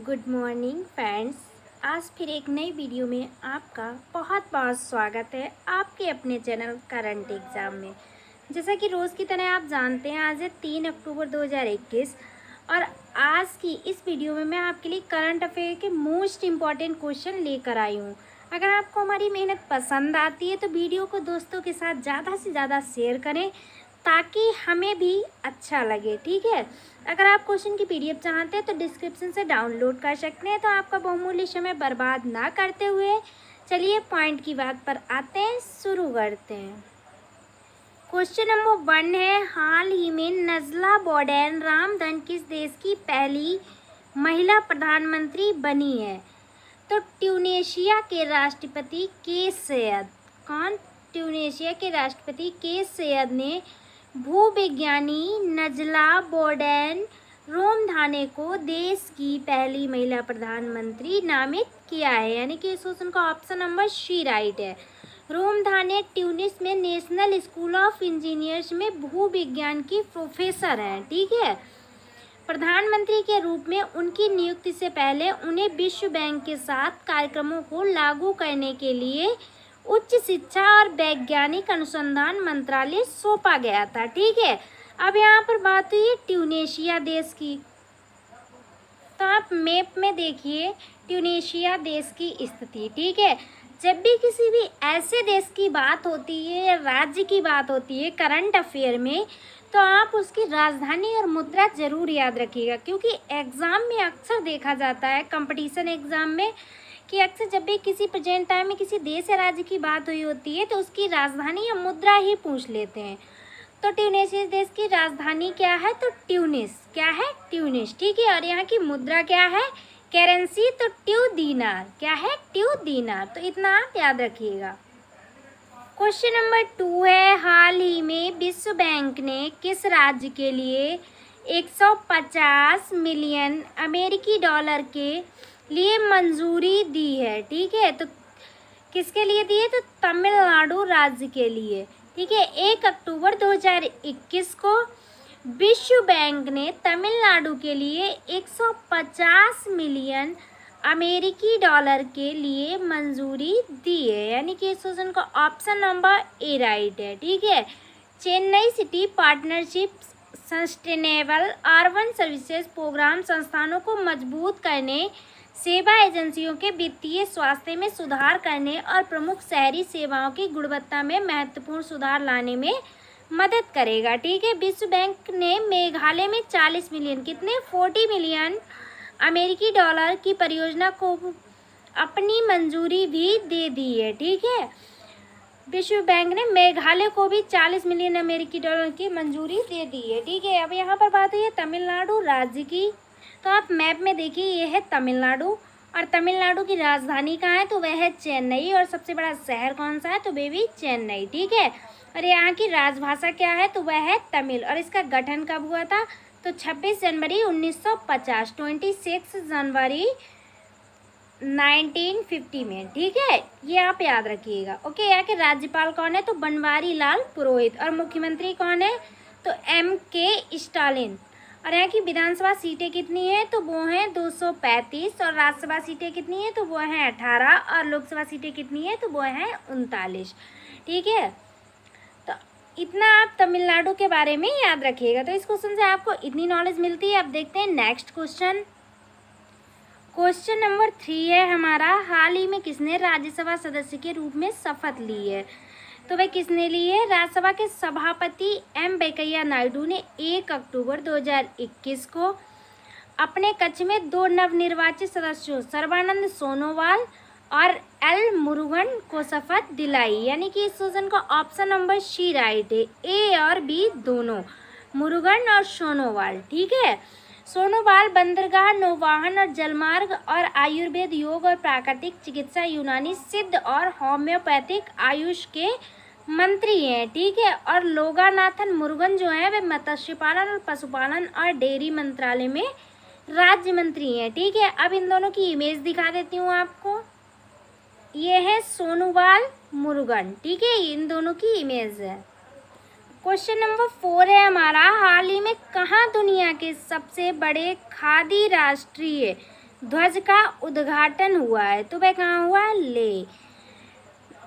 Good morning friends. आज फिर एक नई वीडियो में आपका बहुत बहुत स्वागत है आपके अपने चैनल करंट एग्ज़ाम में। जैसा कि रोज़ की तरह आप जानते हैं, आज है 3 अक्टूबर 2021 और आज की इस वीडियो में मैं आपके लिए करंट अफेयर के मोस्ट इम्पॉर्टेंट क्वेश्चन लेकर आई हूँ। अगर आपको हमारी मेहनत पसंद आती है तो वीडियो को दोस्तों के साथ ज़्यादा से ज़्यादा शेयर करें ताकि हमें भी अच्छा लगे, ठीक है। अगर आप क्वेश्चन की पीडीएफ चाहते हैं तो डिस्क्रिप्शन से डाउनलोड कर सकते हैं। तो आपका बहुमूल्य समय बर्बाद ना करते हुए चलिए पॉइंट की बात पर आते हैं, शुरू करते हैं। क्वेश्चन नंबर 1 है, हाल ही में नजला बोर्डेन रामधन किस देश की पहली महिला प्रधानमंत्री बनी है? तो ट्यूनेशिया के राष्ट्रपति केस सैयद। कौन? ट्यूनेशिया के राष्ट्रपति केस सैयद ने भूविज्ञानी नजला बोर्डेन रोमधाने को देश की पहली महिला प्रधानमंत्री नामित किया है, यानी कि इस क्वेश्चन का ऑप्शन नंबर सी राइट है। रोमधाने ट्यूनिस में नेशनल स्कूल ऑफ इंजीनियर्स में भूविज्ञान की प्रोफेसर हैं, ठीक है। प्रधानमंत्री के रूप में उनकी नियुक्ति से पहले उन्हें विश्व बैंक के साथ कार्यक्रमों को लागू करने के लिए उच्च शिक्षा और वैज्ञानिक अनुसंधान मंत्रालय सौंपा गया था, ठीक है। अब यहाँ पर बात हुई है ट्यूनेशिया देश की, तो आप मैप में देखिए ट्यूनेशिया देश की स्थिति, ठीक है। जब भी किसी भी ऐसे देश की बात होती है या राज्य की बात होती है करंट अफेयर में, तो आप उसकी राजधानी और मुद्रा जरूर याद रखिएगा, क्योंकि एग्ज़ाम में अक्सर देखा जाता है कंपटीशन एग्ज़ाम में कि अक्सर जब भी किसी प्रेजेंट टाइम में किसी देश या राज्य की बात हुई होती है तो उसकी राजधानी या मुद्रा ही पूछ लेते हैं। तो ट्यूनेशिया देश की राजधानी क्या है? तो ट्यूनिस। क्या है? ट्यूनिस, ठीक है। और यहाँ की मुद्रा क्या है? करेंसी, तो ट्यू दीनार। क्या है? ट्यू दीनार। तो इतना आप याद रखिएगा। क्वेश्चन नंबर 2 है, हाल ही में विश्व बैंक ने किस राज्य के लिए 150 मिलियन अमेरिकी डॉलर के लिए मंजूरी दी है, ठीक है। तो किसके लिए दी है? तो तमिलनाडु राज्य के लिए, ठीक है। 1 अक्टूबर 2021 को विश्व बैंक ने तमिलनाडु के लिए 150 मिलियन अमेरिकी डॉलर के लिए मंजूरी दी है, यानी कि इस क्वेश्चन का ऑप्शन नंबर ए राइट है, ठीक है। Chennai city partnership sustainable urban services programme संस्थानों को मजबूत करने, सेवा एजेंसियों के वित्तीय स्वास्थ्य में सुधार करने और प्रमुख शहरी सेवाओं की गुणवत्ता में महत्वपूर्ण सुधार लाने में मदद करेगा, ठीक है। विश्व बैंक ने मेघालय में 40 मिलियन, कितने? 40 मिलियन अमेरिकी डॉलर की परियोजना को अपनी मंजूरी भी दे दी है, ठीक है। विश्व बैंक ने मेघालय को भी 40 मिलियन अमेरिकी डॉलर की मंजूरी दे दी है, ठीक है। अब यहाँ पर बात हुई है तमिलनाडु राज्य की, तो आप मैप में देखिए ये है तमिलनाडु, और तमिलनाडु की राजधानी कहाँ है? तो वह है चेन्नई। और सबसे बड़ा शहर कौन सा है? तो वे भी चेन्नई, ठीक है। और यहाँ की राजभाषा क्या है? तो वह है तमिल। और इसका गठन कब हुआ था? तो 26 जनवरी 1950, 26 जनवरी 1950 में, ठीक है। ये आप याद रखिएगा, ओके। यहाँ के राज्यपाल कौन है? तो बनवारी लाल पुरोहित। और मुख्यमंत्री कौन है? तो MK स्टालिन। और यहाँ की विधानसभा सीटें कितनी है? तो वो हैं 235। और राज्यसभा सीटें कितनी है? तो वो हैं 18। और लोकसभा सीटें कितनी है? तो वो हैं 39, ठीक है। तो इतना आप तमिलनाडु के बारे में याद रखिएगा। तो इस क्वेश्चन से आपको इतनी नॉलेज मिलती है। अब देखते हैं नेक्स्ट क्वेश्चन। क्वेश्चन नंबर 3 है हमारा, हाल ही में किसने राज्यसभा सदस्य के रूप में शपथ ली है? तो वह किसने ली है? राज्यसभा के सभापति M वेंकैया नायडू ने 1 अक्टूबर 2021 को अपने कक्ष में 2 नवनिर्वाचित सदस्यों सर्बानंद सोनोवाल और L मुरुगन को शपथ दिलाई, यानी कि इस क्वेश्चन का ऑप्शन नंबर सी राइट है। A और B दोनों, मुरुगन और सोनोवाल, ठीक है। सोनोवाल बंदरगाह, नौवहन और जलमार्ग और आयुर्वेद, योग और प्राकृतिक चिकित्सा, यूनानी सिद्ध और होम्योपैथिक आयुष के मंत्री हैं, ठीक है। और लोगानाथन मुरुगन जो है वे मत्स्य पालन और पशुपालन और डेयरी मंत्रालय में राज्य मंत्री हैं, ठीक है। अब इन दोनों की इमेज दिखा देती हूँ आपको। ये है सोनोवाल मुरुगन, ठीक है। इन दोनों की इमेज है। क्वेश्चन नंबर 4 है हमारा, हाल ही में कहाँ दुनिया के सबसे बड़े खादी राष्ट्रीय ध्वज का उद्घाटन हुआ है? तो वह कहाँ हुआ है? लेह।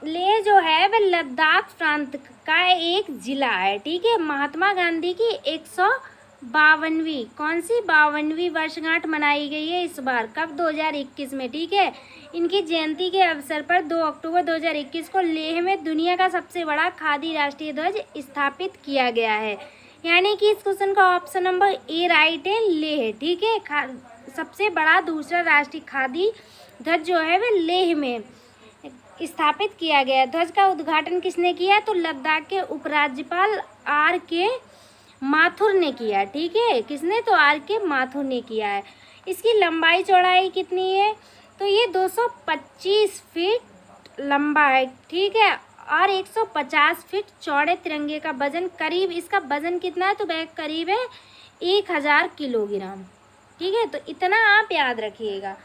लेह जो है वह लद्दाख प्रांत का एक जिला है, ठीक है। महात्मा गांधी की 152वीं कौन सी 52वीं वर्षगांठ मनाई गई है इस बार, कब? 2021 में, ठीक है। इनकी जयंती के अवसर पर 2 अक्टूबर 2021 को लेह में दुनिया का सबसे बड़ा खादी राष्ट्रीय ध्वज स्थापित किया गया है। यानी कि इस क्वेश्चन का ऑप्शन नंबर ए राइट है, लेह, ठीक है। सबसे बड़ा दूसरा राष्ट्रीय खादी ध्वज जो है वह लेह में स्थापित किया गया। ध्वज का उद्घाटन किसने किया? तो लद्दाख के उपराज्यपाल आर के माथुर ने किया, ठीक है। किसने? तो आर के माथुर ने किया है। इसकी लंबाई चौड़ाई कितनी है? तो ये 225 फीट लंबा है, ठीक है। और 150 फीट चौड़े तिरंगे का वजन करीब, इसका वजन कितना है? तो वह करीब है 1000 किलोग्राम, ठीक है। तो इतना आप याद रखिएगा।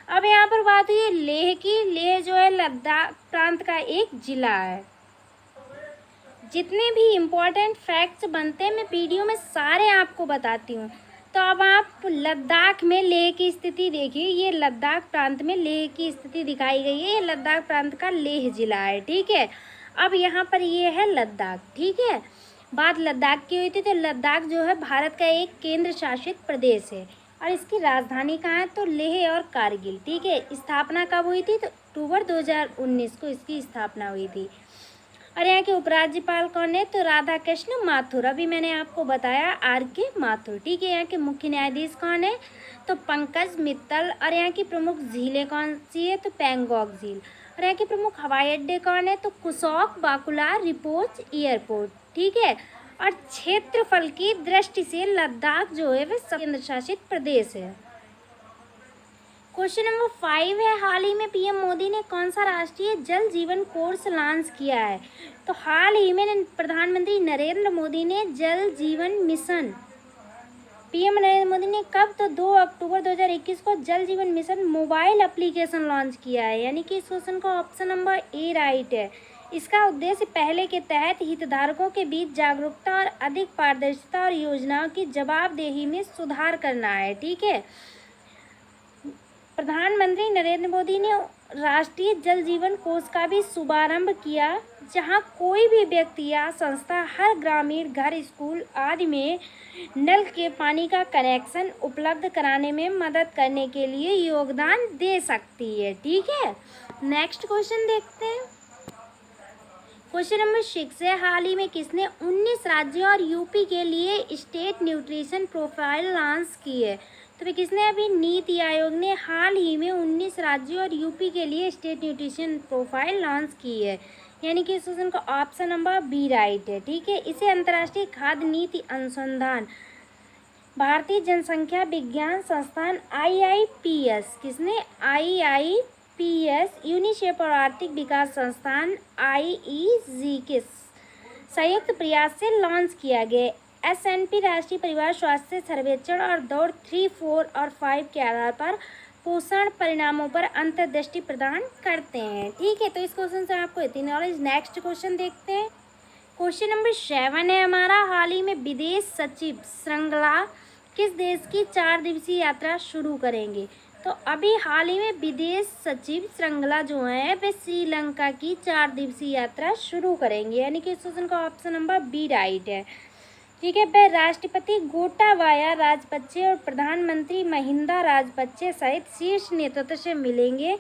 अब यहाँ पर बात हुई है लेह की। लेह जो है लद्दाख प्रांत का एक जिला है। जितने भी इम्पोर्टेंट फैक्ट्स बनते हैं मैं वीडियो में सारे आपको बताती हूँ। तो अब आप लद्दाख में लेह की स्थिति देखिए। ये लद्दाख प्रांत में लेह की स्थिति दिखाई गई है। ये लद्दाख प्रांत का लेह जिला है, ठीक है। अब यहाँ पर ये है लद्दाख, ठीक है। बात लद्दाख की हुई थी, तो लद्दाख जो है भारत का एक केंद्र शासित प्रदेश है और इसकी राजधानी कहाँ है? तो लेह और कारगिल, ठीक है। स्थापना कब हुई थी? तो अक्टूबर 2019 को इसकी स्थापना हुई थी। और यहाँ के उपराज्यपाल कौन है? तो राधा कृष्ण माथुर, अभी मैंने आपको बताया आर के माथुर, ठीक है। यहाँ के मुख्य न्यायाधीश कौन है? तो पंकज मित्तल। और यहाँ की प्रमुख झीलें कौन सी है? तो पैंगोंग झील। और यहाँ के प्रमुख हवाई अड्डे कौन है? तो कुशोक बाकुला रिपोच एयरपोर्ट, ठीक है। और क्षेत्रफल की दृष्टि से लद्दाख जो है वह केंद्र शासित प्रदेश है। क्वेश्चन नंबर 5 है, हाल ही में पीएम मोदी ने कौन सा राष्ट्रीय जल जीवन कोर्स लॉन्च किया है? तो हाल ही में प्रधानमंत्री नरेंद्र मोदी ने जल जीवन मिशन, पीएम नरेंद्र मोदी ने कब? तो 2 अक्टूबर 2021 को जल जीवन मिशन मोबाइल एप्लीकेशन लॉन्च किया है। यानी कि इस क्वेश्चन का ऑप्शन नंबर ए राइट है। इसका उद्देश्य पहले के तहत हितधारकों के बीच जागरूकता और अधिक पारदर्शिता और योजनाओं की जवाबदेही में सुधार करना है, ठीक है। प्रधानमंत्री नरेंद्र मोदी ने राष्ट्रीय जल जीवन कोष का भी शुभारंभ किया, जहां कोई भी व्यक्ति या संस्था हर ग्रामीण घर, स्कूल आदि में नल के पानी का कनेक्शन उपलब्ध कराने में मदद करने के लिए योगदान दे सकती है, ठीक है। नेक्स्ट क्वेश्चन देखते हैं। क्वेश्चन नंबर 6 है, हाल ही में किसने 19 राज्यों और यूपी के लिए स्टेट न्यूट्रिशन प्रोफाइल लॉन्च की है? तो फिर किसने? अभी नीति आयोग ने हाल ही में 19 राज्यों और यूपी के लिए स्टेट न्यूट्रिशन प्रोफाइल लॉन्च की है। यानी कि इस क्वेश्चन का ऑप्शन नंबर बी राइट है, ठीक है। इसे अंतर्राष्ट्रीय खाद्य नीति अनुसंधान, भारतीय जनसंख्या विज्ञान संस्थान IIPS, किसने? IIPS, यूनिसेफ और आर्थिक विकास संस्थान IEG के संयुक्त प्रयास से लॉन्च किया गया। S&P राष्ट्रीय परिवार स्वास्थ्य सर्वेक्षण और दौड़ 3, 4 और 5 के आधार पर पोषण परिणामों पर अंतर्दृष्टि प्रदान करते हैं, ठीक है। तो इस क्वेश्चन से आपको इतनी नॉलेज। नेक्स्ट क्वेश्चन देखते हैं। क्वेश्चन नंबर 7 है हमारा, हाल ही में विदेश सचिव श्रृंगला किस देश की 4 दिवसीय यात्रा शुरू करेंगे? तो अभी हाल ही में विदेश सचिव श्रृंगला जो है वे श्रीलंका की 4 दिवसीय यात्रा शुरू करेंगे। यानी कि इस क्वेश्चन का ऑप्शन नंबर बी राइट है, ठीक है। वह राष्ट्रपति गोटाबाया राजपक्षे और प्रधानमंत्री महिंदा राजपक्षे सहित शीर्ष नेतृत्व से मिलेंगे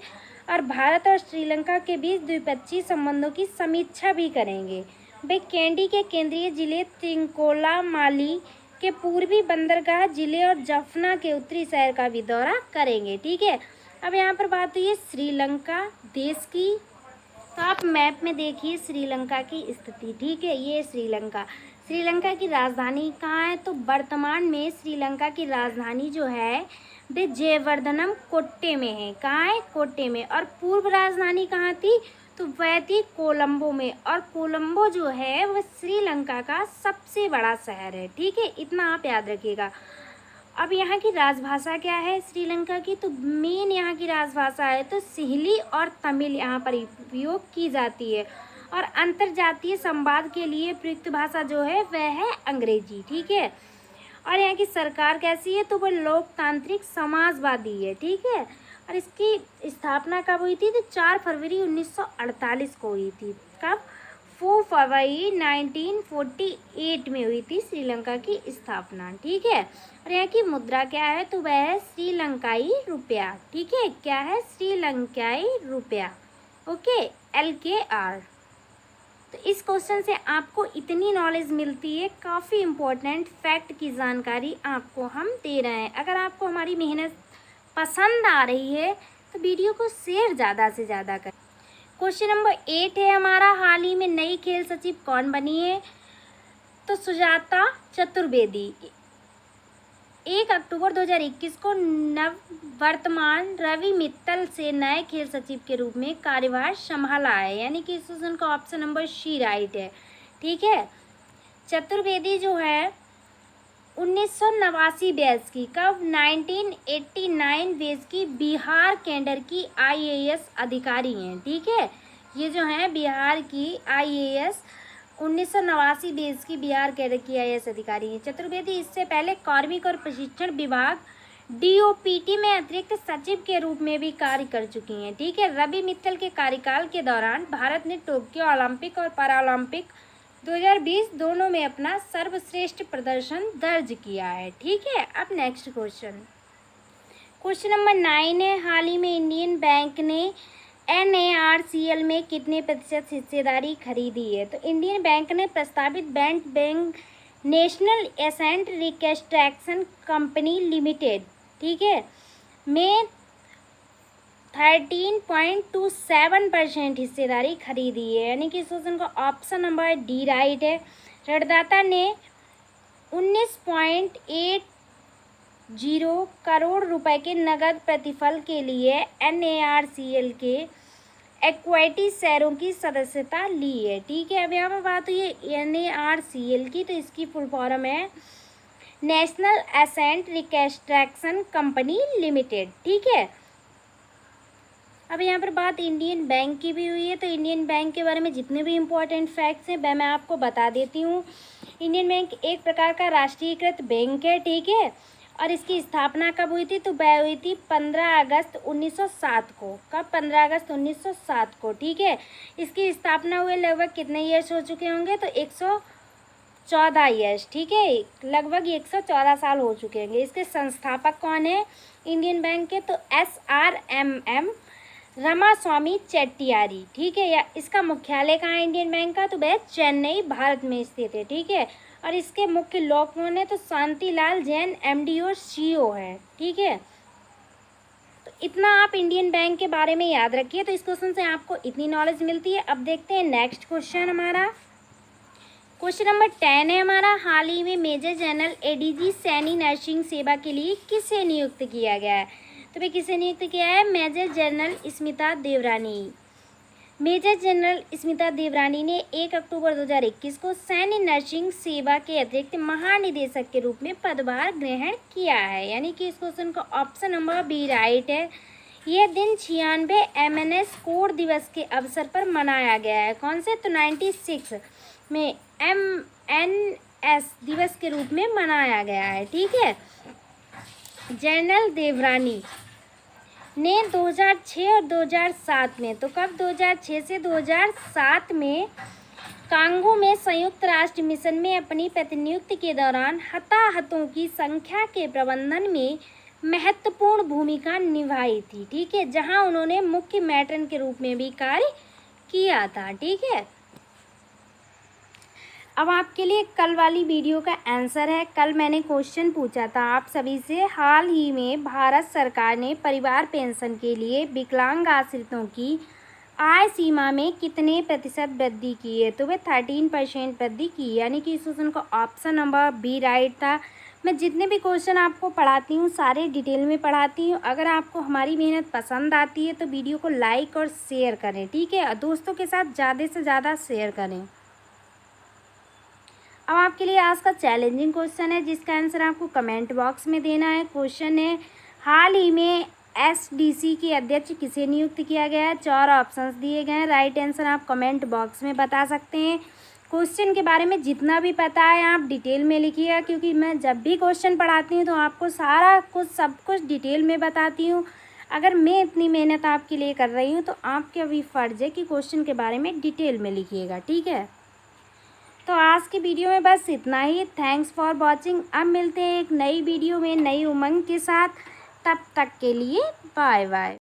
और भारत और श्रीलंका के बीच द्विपक्षीय संबंधों की समीक्षा भी करेंगे। वे कैंडी के केंद्रीय जिले त्रिकोणामाली के पूर्वी बंदरगाह जिले और जाफना के उत्तरी शहर का भी दौरा करेंगे, ठीक है। अब यहाँ पर बात हुई है श्रीलंका देश की। तो आप मैप में देखिए श्रीलंका की स्थिति, ठीक है। ये श्रीलंका, श्रीलंका की राजधानी कहाँ है? तो वर्तमान में श्रीलंका की राजधानी जो है वे जयवर्धनम कोट्टे में है। कहाँ है? कोट्टे में। और पूर्व राजधानी कहाँ थी? तो वह थी कोलंबो में। और कोलंबो जो है वह श्रीलंका का सबसे बड़ा शहर है, ठीक है। इतना आप याद रखिएगा। अब यहाँ की राजभाषा क्या है श्रीलंका की? तो मेन यहाँ की राजभाषा है तो सिंहली और तमिल यहाँ पर उपयोग की जाती है। और अंतर्जातीय संवाद के लिए प्रयुक्त भाषा जो है वह है अंग्रेजी, ठीक है। और यहाँ की सरकार कैसी है, तो वह लोकतांत्रिक समाजवादी है, ठीक है। और इसकी स्थापना कब हुई थी, तो 4 फरवरी 1948 को हुई थी। कब, 4 फरवरी 1948 में हुई थी श्रीलंका की स्थापना, ठीक है। और यहाँ की मुद्रा क्या है, तो वह है श्रीलंकाई रुपया, ठीक है। क्या है, श्रीलंकाई रुपया, ओके, LKR। तो इस क्वेश्चन से आपको इतनी नॉलेज मिलती है, काफ़ी इम्पोर्टेंट फैक्ट की जानकारी आपको हम दे रहे हैं। अगर आपको हमारी मेहनत पसंद आ रही है तो वीडियो को शेयर ज़्यादा से ज़्यादा करें। क्वेश्चन नंबर 8 है हमारा, हाल ही में नई खेल सचिव कौन बनी है, तो सुजाता चतुर्वेदी। 1 अक्टूबर 2021 को नववर्तमान रवि मित्तल से नए खेल सचिव के रूप में कार्यभार संभाला है, यानी कि इस क्वेश्चन का ऑप्शन नंबर सी राइट है, ठीक है। चतुर्वेदी जो है 1989 बैच की, कब, 1989 बैच की बिहार कैडर की IAS अधिकारी हैं, ठीक है। ये जो हैं बिहार की IAS 1989 बैच की बिहार कैडर की IAS अधिकारी हैं चतुर्वेदी। इससे पहले कार्मिक और प्रशिक्षण विभाग DOPT में अतिरिक्त सचिव के रूप में भी कार्य कर चुकी हैं, ठीक है। रवि मित्तल के कार्यकाल के दौरान भारत ने टोक्यो ओलंपिक और पैरालंपिक 2020 दोनों में अपना सर्वश्रेष्ठ प्रदर्शन दर्ज किया है, ठीक है। अब नेक्स्ट क्वेश्चन नंबर 9 है, हाल ही में इंडियन बैंक ने NARCL में कितने प्रतिशत हिस्सेदारी खरीदी है, तो इंडियन बैंक ने प्रस्तावित bank national asset reconstruction company limited, ठीक है, में 13.27% हिस्सेदारी खरीदी है, यानी कि इस क्वेश्चन का ऑप्शन नंबर डी राइट है। ऋणदाता ने 19.80 करोड़ रुपए के नगद प्रतिफल के लिए NARCL के इक्विटी शेयरों की सदस्यता ली है, ठीक है। अब यहाँ पर बात हुई है NARCL की, तो इसकी फुल फॉर्म है national asset reconstruction company limited, ठीक है। अब यहाँ पर बात इंडियन बैंक की भी हुई है, तो इंडियन बैंक के बारे में जितने भी इम्पोर्टेंट फैक्ट्स हैं वह मैं आपको बता देती हूँ। इंडियन बैंक एक प्रकार का राष्ट्रीयकृत बैंक है, ठीक है। और इसकी स्थापना कब हुई थी, तो वह हुई थी 15 अगस्त 1907 को। कब, 15 अगस्त 1907 को, ठीक है। इसकी स्थापना हुए लगभग कितने ईयर्स हो चुके होंगे, तो 114 ईयर्स, ठीक है, लगभग 114 साल हो चुके होंगे। इसके संस्थापक कौन है इंडियन बैंक के, तो SRMM रामास्वामी चेट्टियारी, ठीक है। या इसका मुख्यालय कहाँ है इंडियन बैंक का, तो वह चेन्नई भारत में स्थित है, ठीक है। और इसके मुख्य लोग कौन है, तो शांतिलाल जैन MD और CEO है, ठीक है। तो इतना आप इंडियन बैंक के बारे में याद रखिए, तो इस क्वेश्चन से आपको इतनी नॉलेज मिलती है। अब देखते हैं नेक्स्ट क्वेश्चन हमारा। क्वेश्चन नंबर 10 है हमारा, हाल ही में major general ADG Saini nursing सेवा के लिए किसे नियुक्त किया गया है, तो भाई किसे नियुक्त किया है, मेजर जनरल स्मिता देवरानी। मेजर जनरल स्मिता देवरानी ने 1 अक्टूबर 2021 को सैन्य नर्सिंग सेवा के अतिरिक्त महानिदेशक के रूप में पदभार ग्रहण किया है, यानी कि इस क्वेश्चन का ऑप्शन नंबर बी राइट है। यह दिन 96 MNS कोर दिवस के अवसर पर मनाया गया है, कौन से, तो 96 में MNS दिवस के रूप में मनाया गया है, ठीक है। जनरल देवरानी ने 2006 और 2007 में, तो कब, 2006 से 2007 में कांगो में संयुक्त राष्ट्र मिशन में अपनी प्रतिनियुक्ति के दौरान हताहतों की संख्या के प्रबंधन में महत्वपूर्ण भूमिका निभाई थी, ठीक है, जहां उन्होंने मुख्य मैट्रन के रूप में भी कार्य किया था, ठीक है। अब आपके लिए कल वाली वीडियो का आंसर है। कल मैंने क्वेश्चन पूछा था आप सभी से, हाल ही में भारत सरकार ने परिवार पेंशन के लिए विकलांग आश्रितों की आय सीमा में कितने प्रतिशत वृद्धि की है, तो वह 13% वृद्धि की, यानी कि इस क्वेश्चन का ऑप्शन नंबर बी राइट था। मैं जितने भी क्वेश्चन आपको पढ़ाती हूँ सारे डिटेल में पढ़ाती हूँ। अगर आपको हमारी मेहनत पसंद आती है तो वीडियो को लाइक और शेयर करें, ठीक है, और दोस्तों के साथ ज़्यादा से ज़्यादा शेयर करें। अब आपके लिए आज का चैलेंजिंग क्वेश्चन है जिसका आंसर आपको कमेंट बॉक्स में देना है। क्वेश्चन है, हाल ही में SDC के अध्यक्ष किसे नियुक्त किया गया है, 4 ऑप्शंस दिए गए हैं, राइट आंसर आप कमेंट बॉक्स में बता सकते हैं। क्वेश्चन के बारे में जितना भी पता है आप डिटेल में लिखिएगा, क्योंकि मैं जब भी क्वेश्चन पढ़ाती हूँ तो आपको सारा कुछ सब कुछ डिटेल में बताती हूँ। अगर मैं इतनी मेहनत आपके लिए कर रही हूँ तो आपका भी फ़र्ज़ है कि क्वेश्चन के बारे में डिटेल में लिखिएगा, ठीक है। तो आज की वीडियो में बस इतना ही। Thanks for watching. अब मिलते हैं एक नई वीडियो में नई उमंग के साथ। तब तक के लिए बाय बाय।